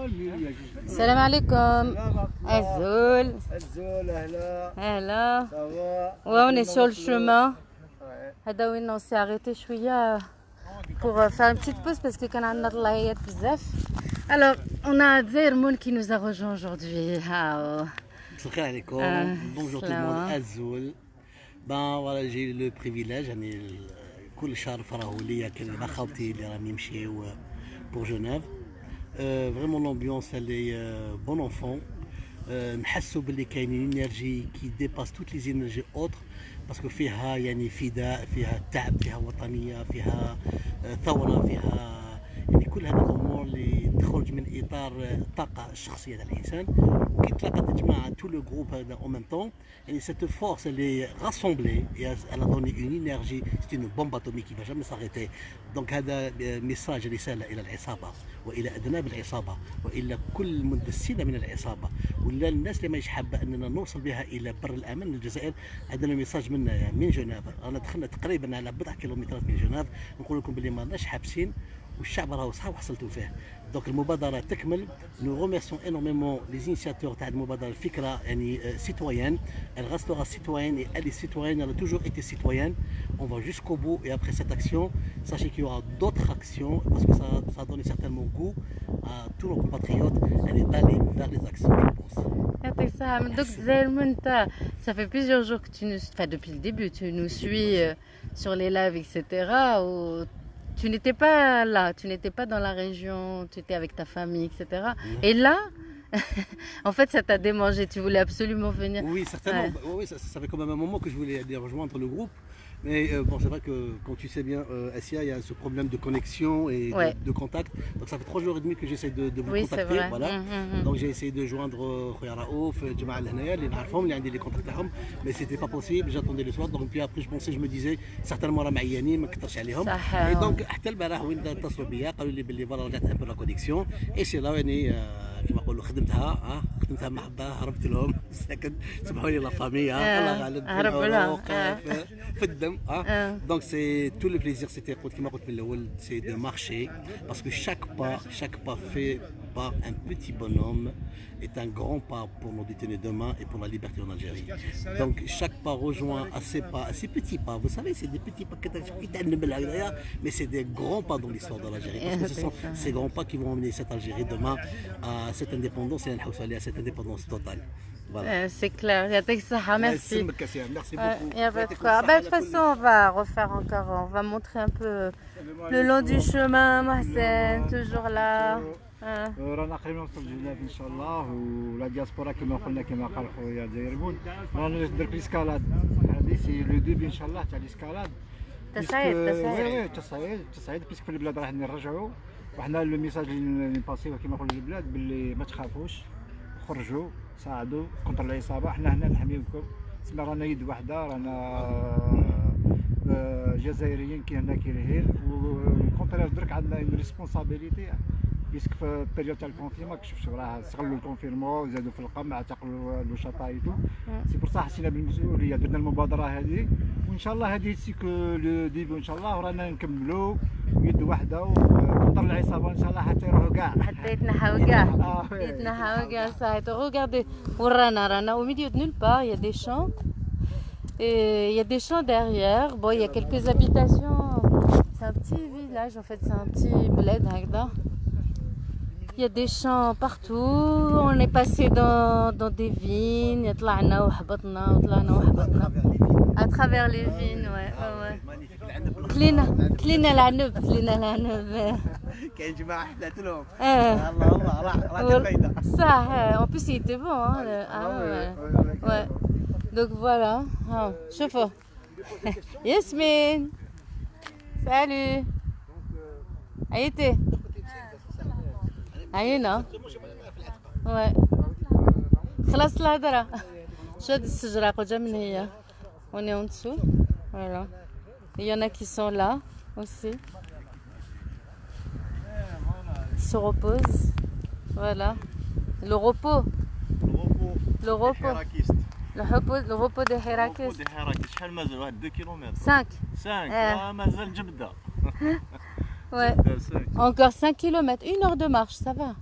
السلام عليكم. Azul. Azul, ahla. Ahla. Ça va? Ouais, on est sur le chemin. هذا وين on s'est arrêté شوية pour faire une petite pause parce que كان عندنا طلعيات بزاف. Alors, on a Zermoun qui nous a rejoint aujourd'hui. Salam alaikum. Bonjour tout le monde. Azoul. Ben voilà, j'ai eu le privilège, يعني كل شهر فرحوا لي كان مع خالتي اللي راني نمشيو pour Genève. Vraiment l'ambiance elle est bon enfant. نحسوا باللي كاين énergie qui dépasse toutes les énergies autres parce que فيها يعني فداء، فيها تعب، فيها وطنية، فيها ثورة، فيها يعني كل هذه الامور اللي تخرج من اطار الطاقه الشخصيه تاع الانسان. كي تلاقى تجمع تو لو جروب هذا او ميم طون يعني cette force elle est rassemblée et elle a donné une énergie, c'est une bombe atomique qui va jamais s'arrêter. Donc هذا ميساج رساله الى العصابه والى اذناب العصابه والى كل مندسين من العصابه ولا الناس اللي ماهيش حابه اننا نوصل بها الى بر الامان للجزائر. عندنا ميساج منا من جنيف، رانا دخلنا تقريبا على بضع كيلومترات من جنيف. نقول لكم باللي ماناش حابسين والشعب راهو صح وحصلتوا فيه. دونك المبادره تكمل. نو ريميرسيون انورميمون لي انيسياتور تاع المبادره. الفكره يعني سيتويان، elle restera citoyenne et elle est citoyenne, elle a toujours été citoyenne. On va jusqu'au bout et après cette action, sachez qu'il y aura d'autres actions parce que ça a donné certainement goût à tous nos compatriotes. Elle est allée vers les actions, je pense. Donc Zermoun, ça fait plusieurs jours que tu nous, enfin depuis le début, tu nous suis sur les lives, etc. Tu n'étais pas là, tu n'étais pas dans la région, tu étais avec ta famille, etc. Et là, en fait, ça t'a démangé, tu voulais absolument venir. Oui, certainement. Ouais. Oui, ça fait quand même un moment que je voulais aller rejoindre le groupe. Mais bon, c'est vrai que, quand tu sais bien, Assia, il y a ce problème de connexion et de contact. Donc ça fait 3 jours et demi que j'essaie de vous contacter. Voilà. Donc j'ai essayé de joindre Khoya Raouf, Jamal Hanaya, les Narfom, les contacts, mais c'était pas possible. J'attendais le soir. Donc puis après je pensais, je me disais, certainement Ramayani, ما كثرش عليهم. Et donc حتى البارح وين اتصلوا بيا قالوا لي باللي فوالا رجعت un peu la connexion. Et c'est là يعني كما نقولوا خدمتها محبه، هربت لهم. لكن سمحوا لي لا فامي الله غالب في الدم. Donc c'est tout le plaisir, c'était كما قلت من الاول, c'est de marcher parce que chaque pas fait par un petit bonhomme est un grand pas pour nos détenus demain et pour la liberté en Algérie. Donc chaque pas rejoint à ces petits pas. Vous savez, c'est des petits pas mais c'est des grands pas dans l'histoire de l'Algérie. Parce que ce sont ces grands pas qui vont emmener cette Algérie demain à cette indépendance et à cette indépendance totale. Voilà. C'est clair, merci. Merci beaucoup. Il y a pas de quoi. De toute façon, on va refaire encore, on va montrer un peu le long du chemin. Mohsen, toujours là. رانا قريبين نوصل لجنيف ان شاء الله. ولا دياسبورا كما قلنا كما قال خويا زيرمون رانا ندير ليسكالاد. هذه سي لو دوبي ان شاء الله تاع ليسكالاد. تصعيد بيسك في البلاد راح نرجعوا. وحنا لو ميساج اللي نباسيو كما نقولوا للبلاد باللي ما تخافوش، خرجوا ساعدوا كونتر العصابه. حنا هنا نحميوكم. تسمى رانا يد واحده، رانا جزائريين كي هنا كاينين. والكونتر درك عندنا اون ريسبونسابيلتي بيسك في البيريود تاع الكونفينمون ما كشفتش راه استغلوا الكونفينمون وزادوا في القمع، اعتقلوا النشطاء ايتو. سي بور صح حسينا بالمسؤوليه درنا المبادره هذه. وان شاء الله هذه سي كو لو ديبي ان شاء الله. ورانا نكملوا يد واحده وكونتر العصابه ان شاء الله حتى يروحوا كاع، حتى يتنحاو كاع يتنحاو كاع. صحيت. Regardez, ورانا au milieu de nulle part, il y a des champs et il y a des champs derrière. Bon, il y a quelques habitations. C'est un petit village en fait, c'est un petit bled هكذا. Il y a des champs partout. On est passé dans des vignes. طلعنا وحبطنا وطلعنا وحبطنا à travers les vignes. Ouais. كلينا العنب. كاين جماعه حدات لهم. الله راه فايده. صح. En plus il était bon. Ouais. Donc voilà. شوفوا. ياسمين. Salut. عيتي. عينا. Ouais. خلاص الهضره. شاد الشجره قجا من هي. On est en dessous. Voilà. Il y en a qui sont là aussi. Ils se reposent. Voilà. Le repos. Le repos des Hérakis. شحال مازال؟ واحد 2 كيلومتر. 5. مازال جبده. Ouais. Encore 5 km, 1 heure de marche, ça va.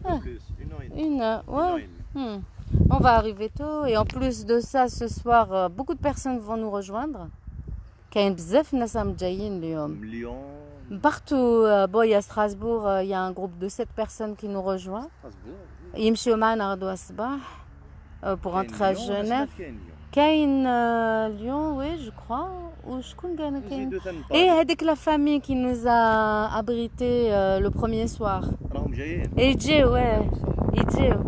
peu plus, 1 heure et demie. 1 heure, 1 heure ouais. et demie. On va arriver tôt et en plus de ça, ce soir, beaucoup de personnes vont nous rejoindre. كاين بزاف ناس راهم جايين اليوم. Lyon, Partout, bon, il y a Strasbourg, il y a un groupe de 7 personnes qui nous rejoint. Strasbourg. يمشيو معنا غدوة الصباح pour rentrer à Genève. كاين Lyon. كاين Lyon, oui, je crois. وشكون كان كاين؟ نزيدو ثاني Et هذيك la famille qui nous a abrité le premier soir. راهم جايين. Et يجيو, ouais, يجيو.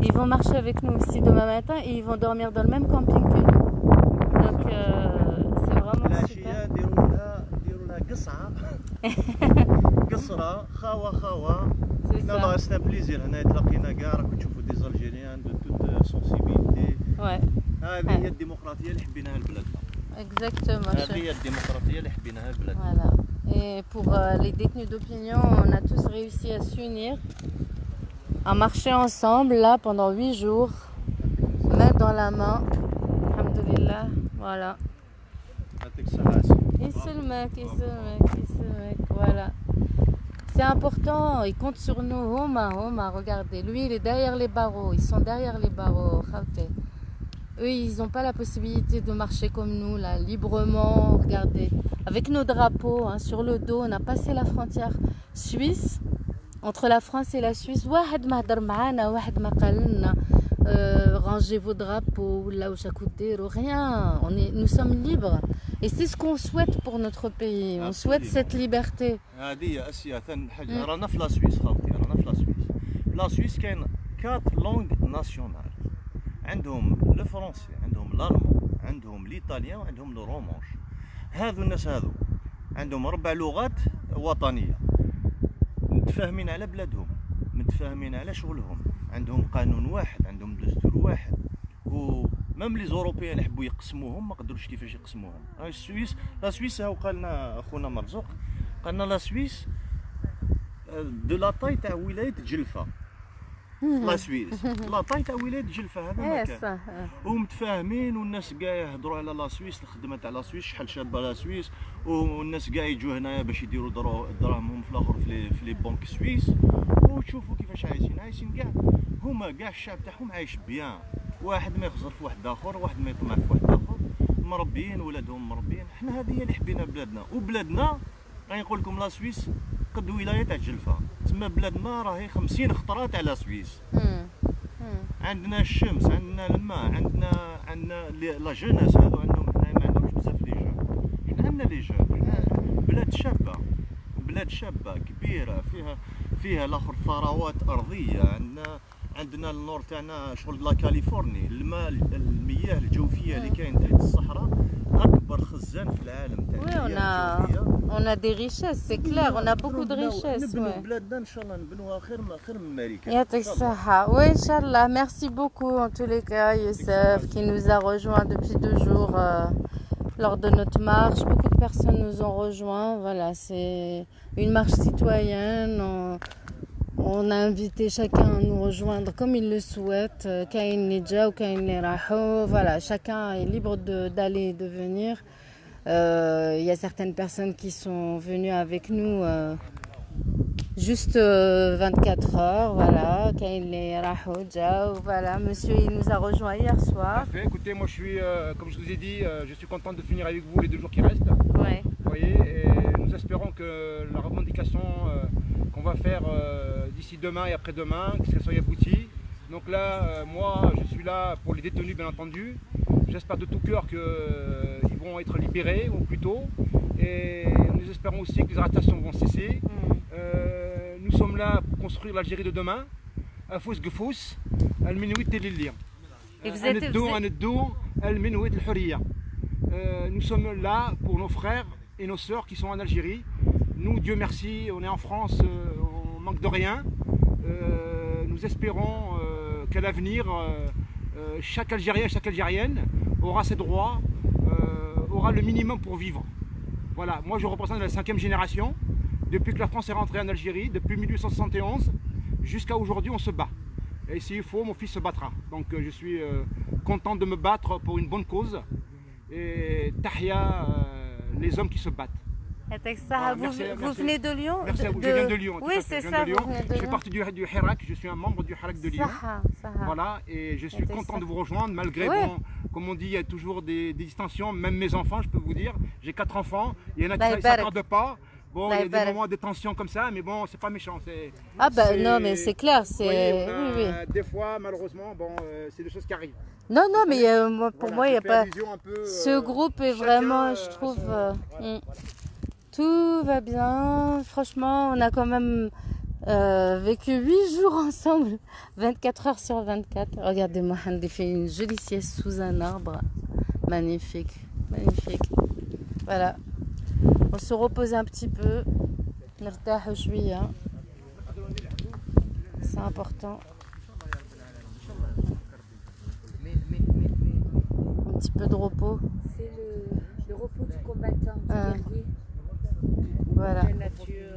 Ils vont marcher avec nous aussi demain matin et ils vont dormir dans le même camping que nous. Donc c'est vraiment العشية super. ديروا لها قصرة خاوة. C'est حنا ça. والله سنا بليزير هنا تلاقينا كاع راكم تشوفوا دي زالجيريان دو توت سونسيبيليتي. Ouais, هذه هي الديمقراطية اللي حبيناها لبلادنا. exactement. هذه هي الديمقراطية اللي حبيناها لبلادنا. Voilà. Et pour les détenus d'opinion, on a tous réussi à s'unir, à marcher ensemble là pendant 8 jours, main dans la main. Alhamdulillah. Voilà. يعطيك الصحة. Isselmek. Voilà. C'est important, ils comptent sur nous. Homa, regardez. Lui, il est derrière les barreaux. Ils sont derrière les barreaux. Khawte. Eux, ils n'ont pas la possibilité de marcher comme nous, là, librement. Regardez. Avec nos drapeaux sur le dos, on a passé la frontière suisse. Entre la France et la Suisse. واحد ما هضر معانا, واحد ما قال لنا rangez vos drapeaux, là où chaque rien. Nous sommes libres. Et c'est ce qu'on souhaite pour notre pays. On souhaite cette liberté. هذه اسيا ثاني حاجه رانا في لاسويس خاوتي رانا في لاسويس. لاسويس كاين 4 لونغ ناسيونال. عندهم الفرنسي، عندهم الالمان، عندهم الايطاليان، وعندهم لو رومانش. هذو الناس هذو عندهم 4 لغات وطنيه، متفاهمين على بلادهم، متفاهمين على شغلهم، عندهم قانون واحد، عندهم دستور واحد. ومام لي زوروبيان يحبوا يقسموهم ما قدروش كيفاش يقسموهم. السويس لا سويس هاو قالنا اخونا مرزوق، قالنا لا سويس دو لا طاي تاع ولايه جلفه. لا سويس لا طاي تاع ولايه جلفه هذا ايه مكان. صح. ومتفاهمين والناس كاع يهضروا على لا سويس، الخدمه تاع لا سويس شحال شابه لا سويس، والناس كاع يجوا هنايا باش يديروا دراهمهم في الاخر في لي بنك سويس. وتشوفوا كيفاش عايشين كاع هما كاع الشعب تاعهم عايش بيان، واحد ما يخزر في واحد اخر، واحد ما يطمع في واحد اخر، مربيين ولادهم مربيين. حنا هذه هي اللي حبينا بلادنا، وبلادنا راني نقول لكم لا سويس قد ولايه تاع جلفه، تما بلادنا راهي 50 خطره تاع لا سويس. عندنا الشمس، عندنا الماء، عندنا لا جوناس هذو عندهم، حنا ما عندهمش بزاف لي جون، حنا عندنا لي جون. بلاد شابه كبيره فيها الاخر ثروات ارضيه. عندنا النور تاعنا شغل لا كاليفورني، المياه الجوفيه اللي كاين تحت الصحراء اكبر خزان في العالم تاع المياه الجوفيه. On a des richesses, c'est clair, on a beaucoup de richesses. نبنوا Ouais. بلادنا ان شاء الله نبنوها خير من امريكا. Yatek Saha. Oui, Inch'Allah. Merci beaucoup en tous les cas, Youssef, qui nous a rejoints depuis 2 jours lors de notre marche. Beaucoup de personnes nous ont rejoints. Voilà, c'est une marche citoyenne. On a invité chacun à nous rejoindre comme il le souhaite. Kain Nidja ou Kain Niraho. Voilà, chacun est libre d'aller et de venir. Il y a certaines personnes qui sont venues avec nous juste 24 heures. Voilà, Kain Niraho, Djao. Voilà, monsieur, il nous a rejoint hier soir. Parfait. Écoutez, moi je suis, comme je vous ai dit, je suis content de finir avec vous les 2 jours qui restent. Ouais. Vous voyez, et nous espérons que la revendication qu'on va faire d'ici demain et après-demain, que ça soit abouti. Donc là, moi, je suis là pour les détenus, bien entendu. J'espère de tout cœur qu'ils vont être libérés au plus tôt. Et nous espérons aussi que les arrestations vont cesser. Nous sommes là pour construire l'Algérie de demain. Afous Gefous, Al-Minouit Teliliya. Nous sommes là pour nos frères et nos sœurs qui sont en Algérie. Nous, Dieu merci, on est en France, on manque de rien. Nous espérons qu'à l'avenir, chaque Algérien, chaque Algérienne aura ses droits, aura le minimum pour vivre. Voilà, moi je représente la 5e génération. Depuis que la France est rentrée en Algérie, depuis 1871 jusqu'à aujourd'hui, on se bat. Et s'il faut, mon fils se battra. Donc je suis content de me battre pour une bonne cause. Et tahia les hommes qui se battent. Ah, Vous, merci, vous merci. venez de Lyon Merci à vous. Je viens de Lyon. tout Oui, à fait. c'est Je viens ça. de Lyon. Vous venez de Je fais Lyon. partie du Hirak. Je suis un membre du Hirak de Lyon. Saha. Voilà, et je suis C'était content ça. de vous rejoindre, malgré, Ouais. bon, comme on dit, il y a toujours des distensions, même mes enfants, je peux vous dire. J'ai 4 enfants, il y en a qui Allah ne يبارك. s'accordent pas. Bon, Allah il y a des يبارك. moments de tension comme ça, mais bon, c'est pas méchant. Ah bah c'est- non, mais c'est clair, Vous voyez, c'est... on a, Oui, oui. des fois, malheureusement, bon, c'est des choses qui arrivent. Non, non, mais pour Voilà, moi, il n'y je a fais pas... allusion un peu, Ce groupe est chacun, vraiment, je à trouve... son- Tout va bien. Franchement, on a quand même vécu 8 jours ensemble, 24 heures sur 24. Regardez-moi, Hamdi fait une jolie sieste sous un arbre. Magnifique, magnifique. Voilà. On se repose un petit peu. نرتاح شوية. C'est important. Un petit peu de repos. C'est le repos du combattant, du Ah. guerrier. Voilà. La nature,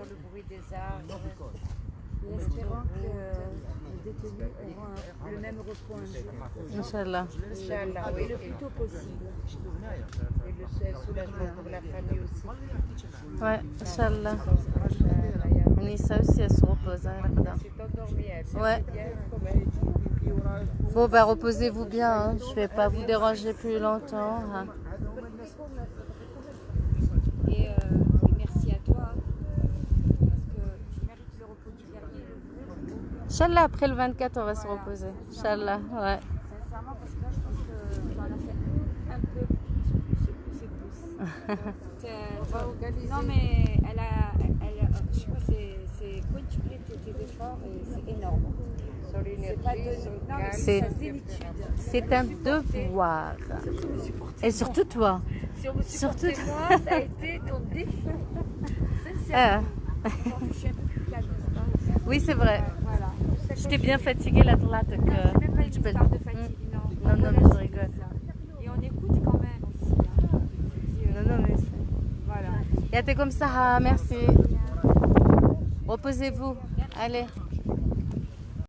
le bruit des arbres. Et espérons que les détenus auront le même repos un jour. Inch'Allah. Inch'Allah, oui, le plus tôt possible. Et le soulagement pour la famille aussi. Ouais, Inch'Allah. Inch'Allah, ya Rabbi. Anissa aussi, elle se repose. Hein, Rachda. Elle s'est endormie, elle s'est Ouais. bien, comme elle dit. Bon, bah reposez-vous bien. Hein. Je vais pas vous déranger plus longtemps. Hein. Et merci à toi, parce que tu mérites le repos du guerrier. Inch'Allah, après le 24, on va se reposer. Inch'Allah, ouais. Sincèrement, parce que là, je pense que tu en as fait un peu plus. Non, mais je sais pas, c'est quintuplé tes efforts et c'est énorme. C'est pas de, non, mais C'est- sa zénitude. C'est un devoir. Et surtout toi. Si on me supportait Surtout- moi, ça a été ton défi. Sincèrement. Ah, Je suis un peu plus calme, n'est-ce pas? oui, c'est vrai. Voilà. J'étais bien fatiguée là, là. C'est même pas une histoire de fatigue, non. Non, non, mais je rigole. Et on écoute quand même aussi. Hein. Non, non, mais Voilà. c'est... Yate comme ça, merci. Reposez-vous. Allez.